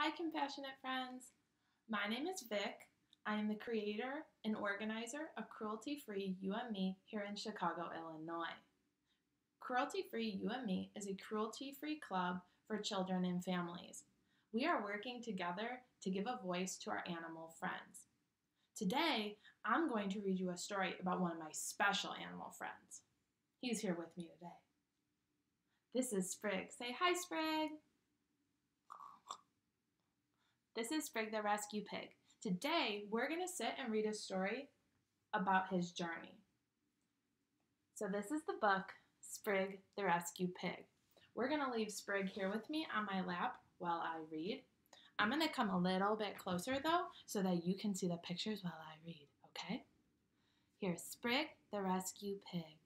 Hi, compassionate friends. My name is Vic. I am the creator and organizer of Cruelty Free You and Me here in Chicago, Illinois. Cruelty Free You and Me is a cruelty-free club for children and families. We are working together to give a voice to our animal friends. Today, I'm going to read you a story about one of my special animal friends. He's here with me today. This is Sprig. Say hi, Sprig. This is Sprig the Rescue Pig. Today, we're going to sit and read a story about his journey. So this is the book, Sprig the Rescue Pig. We're going to leave Sprig here with me on my lap while I read. I'm going to come a little bit closer, though, so that you can see the pictures while I read, okay? Here's Sprig the Rescue Pig.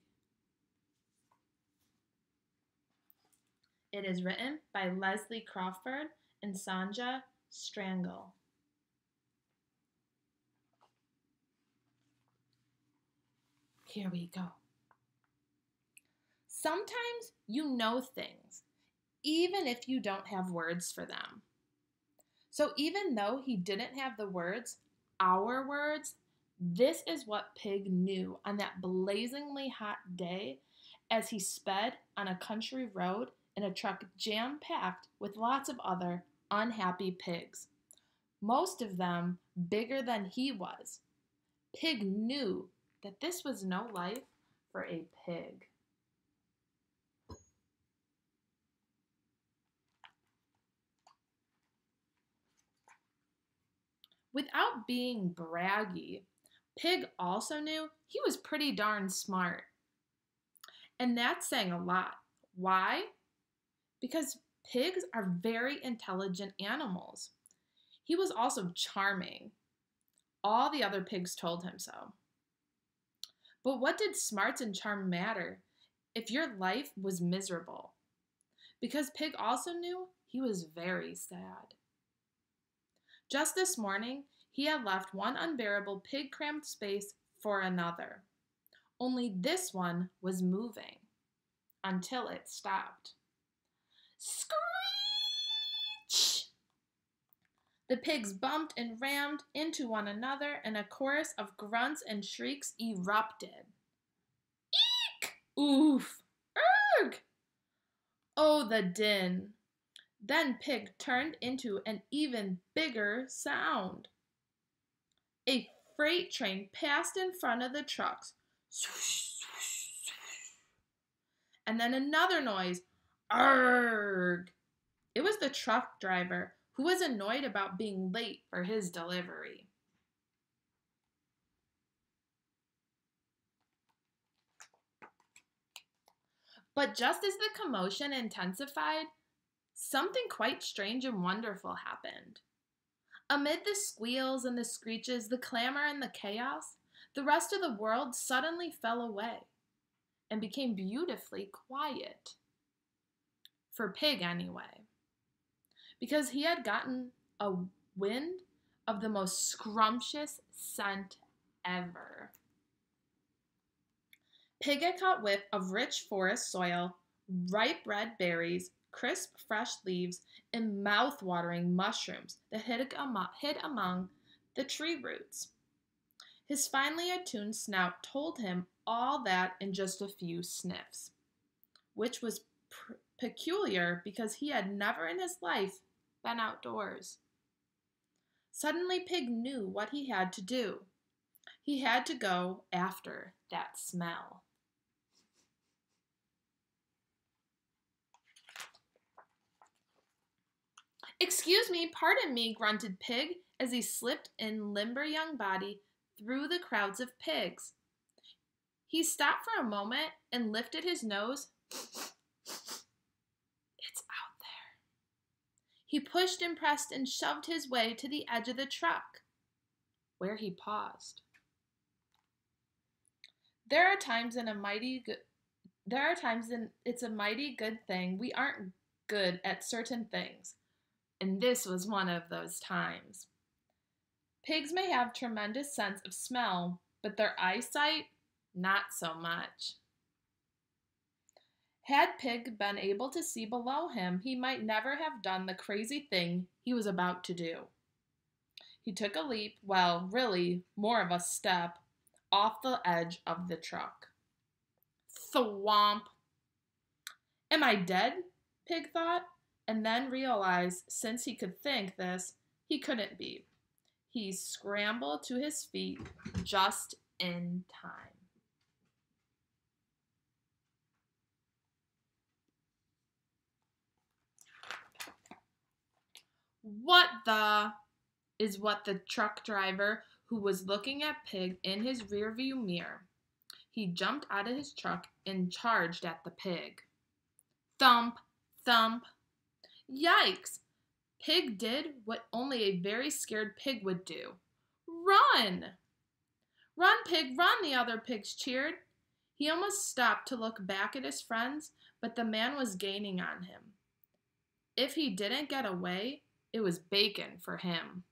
It is written by Leslie Crawford and Sonja Stangl. Here we go. Sometimes you know things, even if you don't have words for them. So even though he didn't have the words, our words, this is what Pig knew on that blazingly hot day as he sped on a country road in a truck jam-packed with lots of other unhappy pigs, most of them bigger than he was. Pig knew that this was no life for a pig. Without being braggy, Pig also knew he was pretty darn smart. And that's saying a lot. Why? Because pigs are very intelligent animals. He was also charming. All the other pigs told him so. But what did smarts and charm matter if your life was miserable? Because Pig also knew he was very sad. Just this morning, he had left one unbearable pig-cramped space for another. Only this one was moving until it stopped. Screech! The pigs bumped and rammed into one another, and a chorus of grunts and shrieks erupted. Eek! Oof! Erg! Oh, the din! Then Pig turned into an even bigger sound. A freight train passed in front of the trucks. And then another noise. Arg! It was the truck driver who was annoyed about being late for his delivery. But just as the commotion intensified, something quite strange and wonderful happened. Amid the squeals and the screeches, the clamor and the chaos, the rest of the world suddenly fell away and became beautifully quiet. For Pig, anyway. Because he had gotten a wind of the most scrumptious scent ever. Pig had caught whiff of rich forest soil, ripe red berries, crisp fresh leaves, and mouth-watering mushrooms that hid among the tree roots. His finely attuned snout told him all that in just a few sniffs, which was peculiar because he had never in his life been outdoors. Suddenly Pig knew what he had to do. He had to go after that smell. "Excuse me, pardon me," grunted Pig as he slipped in limber young body through the crowds of pigs. He stopped for a moment and lifted his nose. It's out there. He pushed and pressed and shoved his way to the edge of the truck, where he paused. There are times it's a mighty good thing we aren't good at certain things. And this was one of those times. Pigs may have tremendous sense of smell, but their eyesight, not so much. Had Pig been able to see below him, he might never have done the crazy thing he was about to do. He took a leap, well, really, more of a step, off the edge of the truck. Thwomp! Am I dead? Pig thought, and then realized since he could think this, he couldn't be. He scrambled to his feet just in time. What the? Is what the truck driver, who was looking at Pig in his rearview mirror. He jumped out of his truck and charged at the pig. Thump, thump. Yikes! Pig did what only a very scared pig would do. Run! Run, Pig, run, the other pigs cheered. He almost stopped to look back at his friends, but the man was gaining on him. If he didn't get away, it was bacon for him.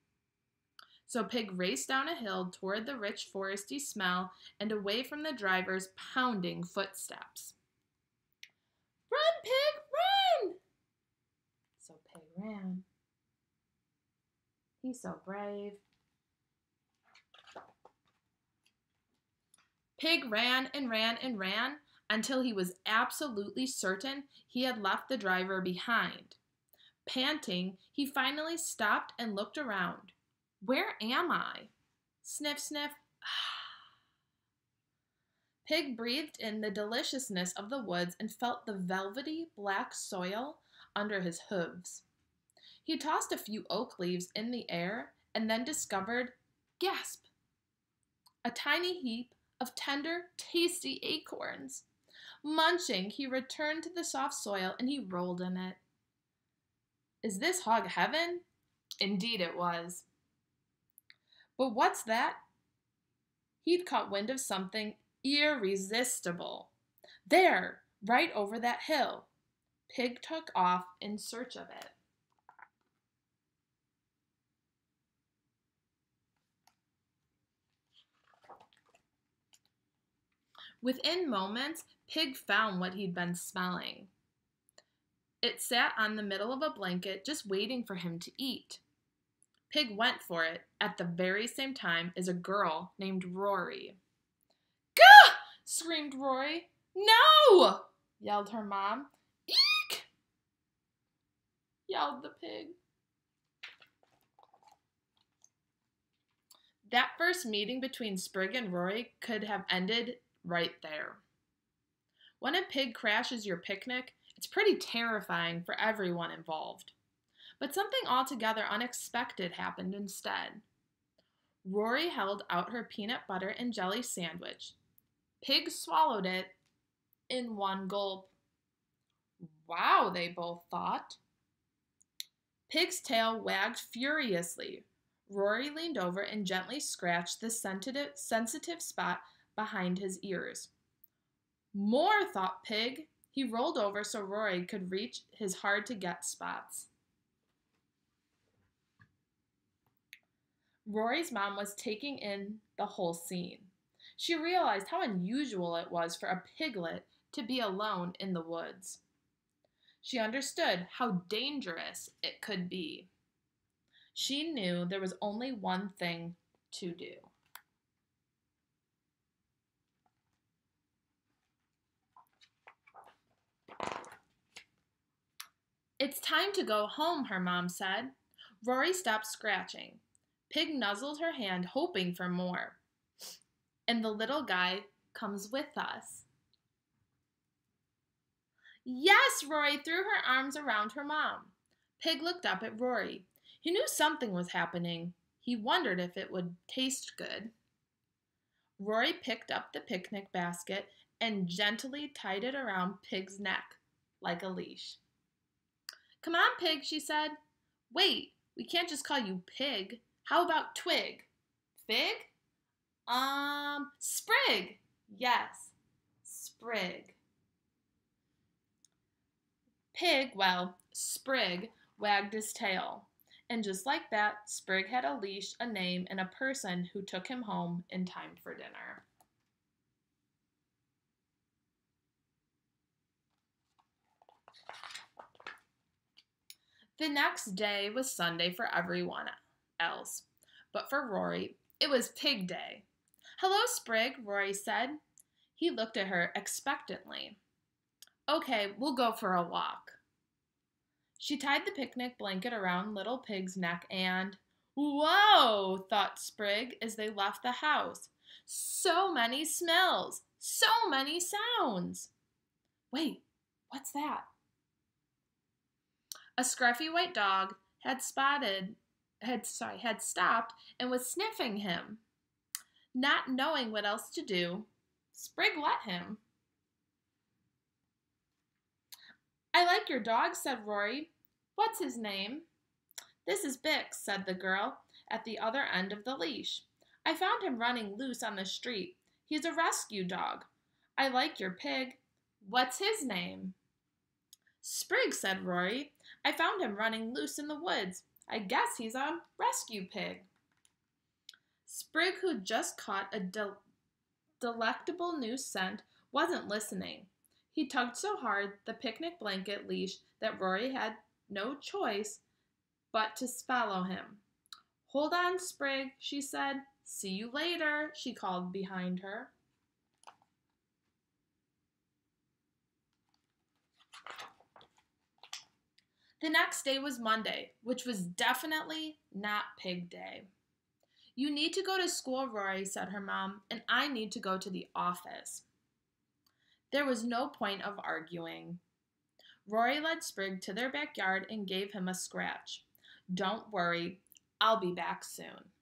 So Pig raced down a hill toward the rich foresty smell and away from the driver's pounding footsteps. Run, Pig, run! So Pig ran. He's so brave. Pig ran and ran and ran until he was absolutely certain he had left the driver behind. Panting, he finally stopped and looked around. Where am I? Sniff, sniff. Pig breathed in the deliciousness of the woods and felt the velvety black soil under his hooves. He tossed a few oak leaves in the air and then discovered, gasp, a tiny heap of tender, tasty acorns. Munching, he returned to the soft soil and he rolled in it. Is this hog heaven? Indeed it was. But what's that? He'd caught wind of something irresistible. There, right over that hill. Pig took off in search of it. Within moments, Pig found what he'd been smelling. It sat on the middle of a blanket, just waiting for him to eat. Pig went for it at the very same time as a girl named Rory. Gah! Screamed Rory. No! Yelled her mom. Eek! Yelled the pig. That first meeting between Sprig and Rory could have ended right there. When a pig crashes your picnic, it's pretty terrifying for everyone involved. But something altogether unexpected happened instead. Rory held out her peanut butter and jelly sandwich. Pig swallowed it in one gulp. Wow, they both thought. Pig's tail wagged furiously. Rory leaned over and gently scratched the sensitive spot behind his ears. More, thought Pig. He rolled over so Rory could reach his hard-to-get spots. Rory's mom was taking in the whole scene. She realized how unusual it was for a piglet to be alone in the woods. She understood how dangerous it could be. She knew there was only one thing to do. It's time to go home, her mom said. Rory stopped scratching. Pig nuzzled her hand, hoping for more. And the little guy comes with us. Yes, Rory threw her arms around her mom. Pig looked up at Rory. He knew something was happening. He wondered if it would taste good. Rory picked up the picnic basket and gently tied it around Pig's neck like a leash. Come on, Pig, she said. Wait, we can't just call you Pig. How about Twig? Fig? Sprig. Yes, Sprig. Sprig wagged his tail. And just like that, Sprig had a leash, a name, and a person who took him home in time for dinner. The next day was Sunday for everyone else, but for Rory, it was Pig Day. "Hello, Sprig," Rory said. He looked at her expectantly. "Okay, we'll go for a walk." She tied the picnic blanket around Little Pig's neck and, "Whoa," thought Sprig as they left the house. "So many smells, so many sounds. Wait, what's that?" A scruffy white dog had stopped and was sniffing him. Not knowing what else to do, Sprig let him. "I like your dog," said Rory. "What's his name?" "This is Bix," said the girl at the other end of the leash. "I found him running loose on the street. He's a rescue dog. I like your pig. What's his name?" "Sprig," said Rory. "I found him running loose in the woods. I guess he's a rescue pig." Sprig, who just caught a delectable new scent, wasn't listening. He tugged so hard the picnic blanket leash that Rory had no choice but to follow him. "Hold on, Sprig," she said. "See you later," she called behind her. The next day was Monday, which was definitely not Pig Day. "You need to go to school, Rory," said her mom, "and I need to go to the office." There was no point of arguing. Rory led Sprig to their backyard and gave him a scratch. "Don't worry, I'll be back soon."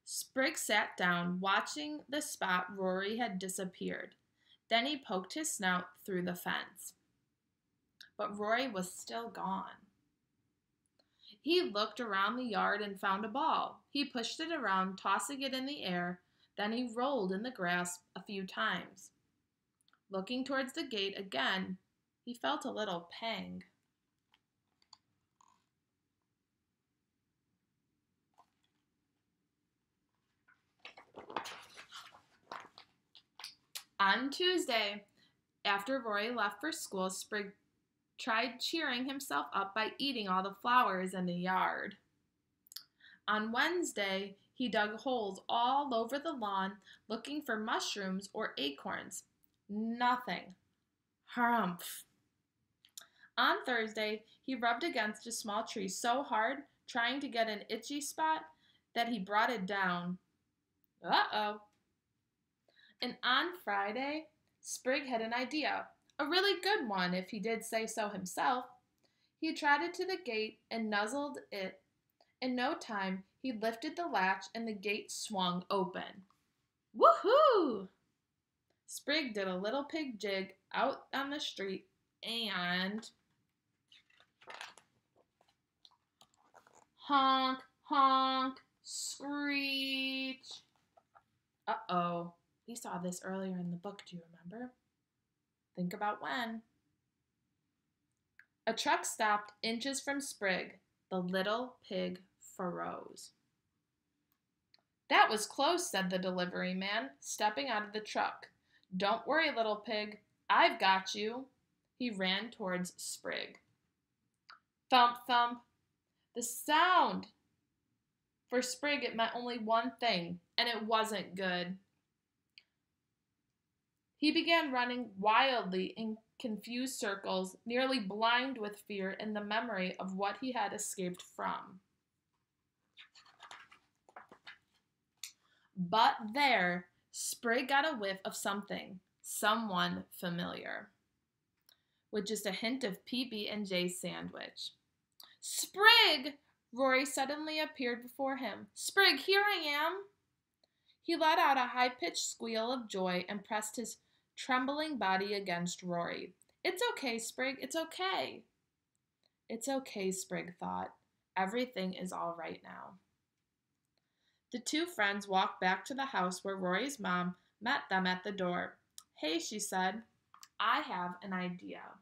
Sprig sat down, watching the spot Rory had disappeared. Then he poked his snout through the fence. But Rory was still gone. He looked around the yard and found a ball. He pushed it around, tossing it in the air. Then he rolled in the grass a few times. Looking towards the gate again, he felt a little pang. On Tuesday, after Rory left for school, Sprig tried cheering himself up by eating all the flowers in the yard. On Wednesday, he dug holes all over the lawn looking for mushrooms or acorns. Nothing. Harumph. On Thursday, he rubbed against a small tree so hard, trying to get an itchy spot, that he brought it down. Uh-oh. And on Friday, Sprig had an idea. A really good one, if he did say so himself. He trotted to the gate and nuzzled it. In no time, he lifted the latch and the gate swung open. Woohoo! Sprig did a little pig jig out on the street and honk, honk, screech. Uh-oh. We saw this earlier in the book, do you remember? Think about when. A truck stopped inches from Sprig. The little pig froze. "That was close," said the delivery man, stepping out of the truck. "Don't worry, little pig. I've got you." He ran towards Sprig. Thump, thump. The sound. For Sprig, it meant only one thing, and it wasn't good. He began running wildly in confused circles, nearly blind with fear and the memory of what he had escaped from. But there, Sprig got a whiff of something, someone familiar, with just a hint of PB&J's sandwich. "Sprig!" Rory suddenly appeared before him. "Sprig, here I am!" He let out a high-pitched squeal of joy and pressed his trembling body against Rory. "It's okay, Sprig, it's okay." It's okay, Sprig thought. Everything is all right now. The two friends walked back to the house where Rory's mom met them at the door. "Hey," she said, "I have an idea."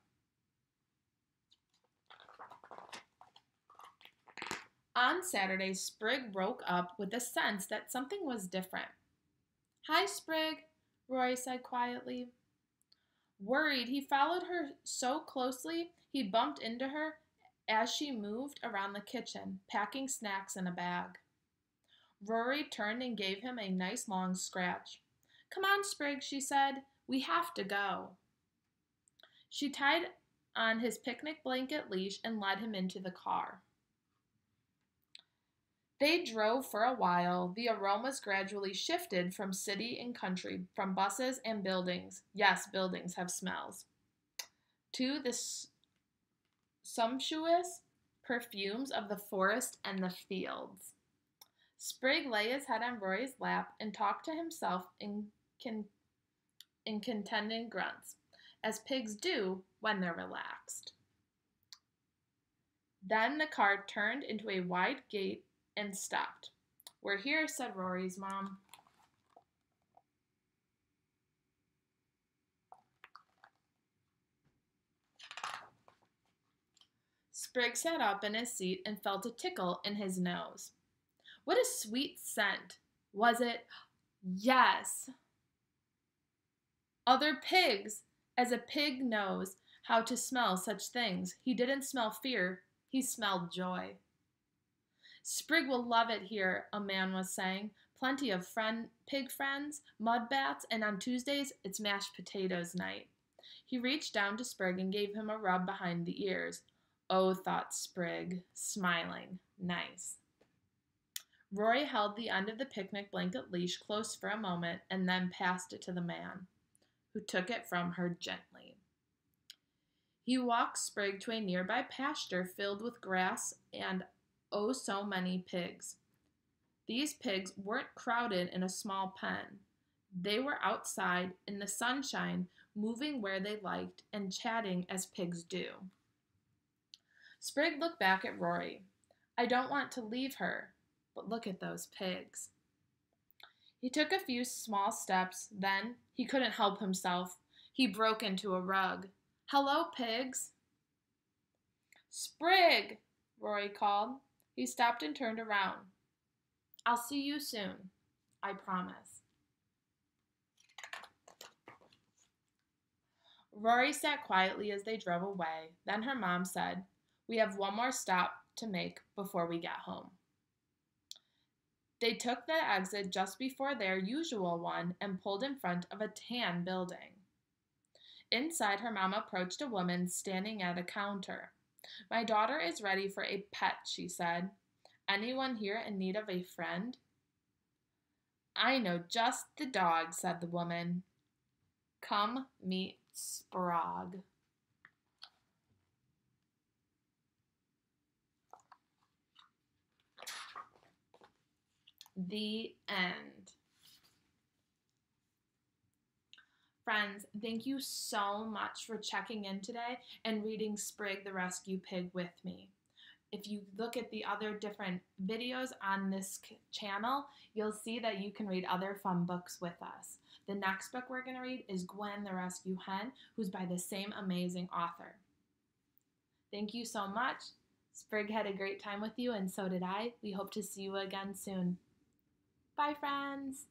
On Saturday, Sprig woke up with a sense that something was different. "Hi, Sprig," Rory said quietly. Worried, he followed her so closely he bumped into her as she moved around the kitchen, packing snacks in a bag. Rory turned and gave him a nice long scratch. "Come on, Sprig," she said. "We have to go." She tied on his picnic blanket leash and led him into the car. They drove for a while. The aromas gradually shifted from city and country, from buses and buildings. Yes, buildings have smells. To the sumptuous perfumes of the forest and the fields. Sprig lay his head on Rory's lap and talked to himself in contented grunts, as pigs do when they're relaxed. Then the car turned into a wide gate and stopped. "We're here," said Rory's mom. Sprig sat up in his seat and felt a tickle in his nose. What a sweet scent. Was it? Yes. Other pigs. As a pig knows how to smell such things, he didn't smell fear, he smelled joy. "Sprig will love it here," a man was saying. "Plenty of pig friends, mud baths, and on Tuesdays it's mashed potatoes night." He reached down to Sprig and gave him a rub behind the ears. "Oh," thought Sprig, smiling. "Nice." Rory held the end of the picnic blanket leash close for a moment and then passed it to the man, who took it from her gently. He walked Sprig to a nearby pasture filled with grass and oh so many pigs. These pigs weren't crowded in a small pen. They were outside in the sunshine, moving where they liked and chatting as pigs do. Sprig looked back at Rory. "I don't want to leave her, but look at those pigs." He took a few small steps, then he couldn't help himself. He broke into a rug. "Hello, pigs." "Sprig!" Rory called. He stopped and turned around. "I'll see you soon. I promise." Rory sat quietly as they drove away. Then her mom said, "We have one more stop to make before we get home." They took the exit just before their usual one and pulled in front of a tan building. Inside, her mom approached a woman standing at a counter. "My daughter is ready for a pet," she said. "Anyone here in need of a friend?" "I know just the dog," said the woman. "Come meet Sprig." The end. Friends, thank you so much for checking in today and reading Sprig the Rescue Pig with me. If you look at the other different videos on this channel, you'll see that you can read other fun books with us. The next book we're going to read is Gwen the Rescue Hen, who's by the same amazing author. Thank you so much. Sprig had a great time with you, and so did I. We hope to see you again soon. Bye, friends.